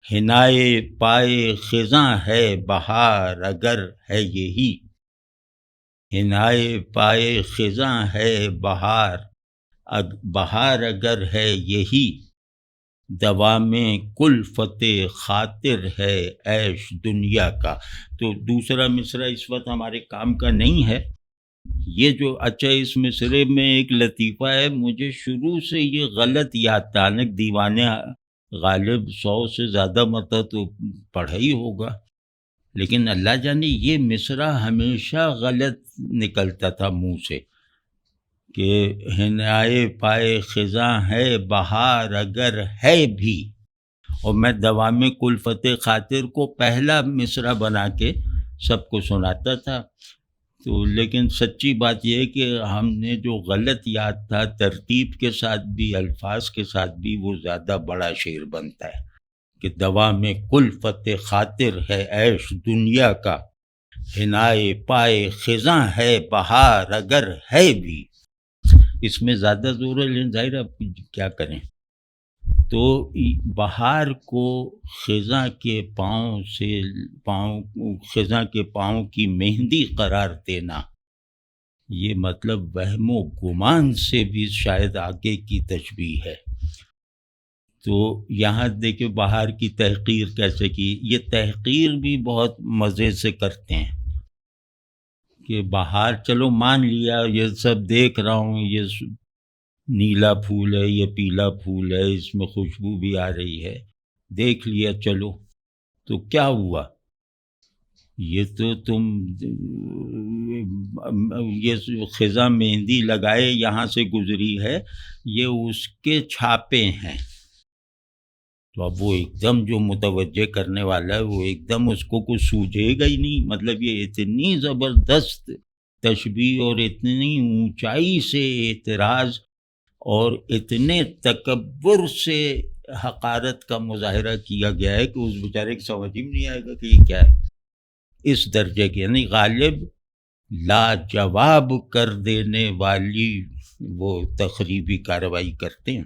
حنائے پائے خزاں ہے بہار اگر ہے یہی، حنائے پائے خزاں ہے بہار اگر ہے یہی، دوام کلفت خاطر ہے عیش دنیا کا۔ تو دوسرا مصرع اس وقت ہمارے کام کا نہیں ہے یہ جو، اچھا اس مصرے میں ایک لطیفہ ہے، مجھے شروع سے یہ غلط یاد تھا، دیوانے غالب 100 سے زیادہ مرتبہ تو پڑھا ہی ہوگا، لیکن اللہ جانے یہ مصرع ہمیشہ غلط نکلتا تھا منہ سے کہ حنائے پائے خزاں ہے بہار اگر ہے بھی، اور میں دوام کلفت خاطر کو پہلا مصرع بنا کے سب کو سناتا تھا۔ تو لیکن سچی بات یہ ہے کہ ہم نے جو غلط یاد تھا، ترتیب کے ساتھ بھی الفاظ کے ساتھ بھی وہ زیادہ بڑا شعر بنتا ہے کہ دوام کلفت خاطر ہے عیش دنیا کا، حنائے پائے خزاں ہے بہار اگر ہے بھی۔ اس میں زیادہ زور ہے لیکن ظاہر اب کیا کریں۔ تو بہار کو خزاں کے خزاں کے پاؤں کی مہندی قرار دینا، یہ مطلب وہم و گمان سے بھی شاید آگے کی تشبیہ ہے۔ تو یہاں دیکھیں بہار کی تحقیر کیسے کی، یہ تحقیر بھی بہت مزے سے کرتے ہیں کہ بہار چلو مان لیا، یہ سب دیکھ رہا ہوں، یہ نیلا پھول ہے، یہ پیلا پھول ہے، اس میں خوشبو بھی آ رہی ہے، دیکھ لیا چلو، تو کیا ہوا؟ یہ تو تم یہ خزاں مہندی لگائے یہاں سے گزری ہے، یہ اس کے چھاپے ہیں۔ تو اب وہ ایک دم جو متوجہ کرنے والا ہے وہ ایک دم اس کو کچھ سوجھے گا ہی نہیں، مطلب یہ اتنی زبردست تشبیہ اور اتنی اونچائی سے اعتراض اور اتنے تکبر سے حقارت کا مظاہرہ کیا گیا ہے کہ اس بیچارے کی سمجھ ہی نہیں آئے گا کہ یہ کیا ہے۔ اس درجے کے یعنی غالب لاجواب کر دینے والی وہ تخریبی کارروائی کرتے ہیں۔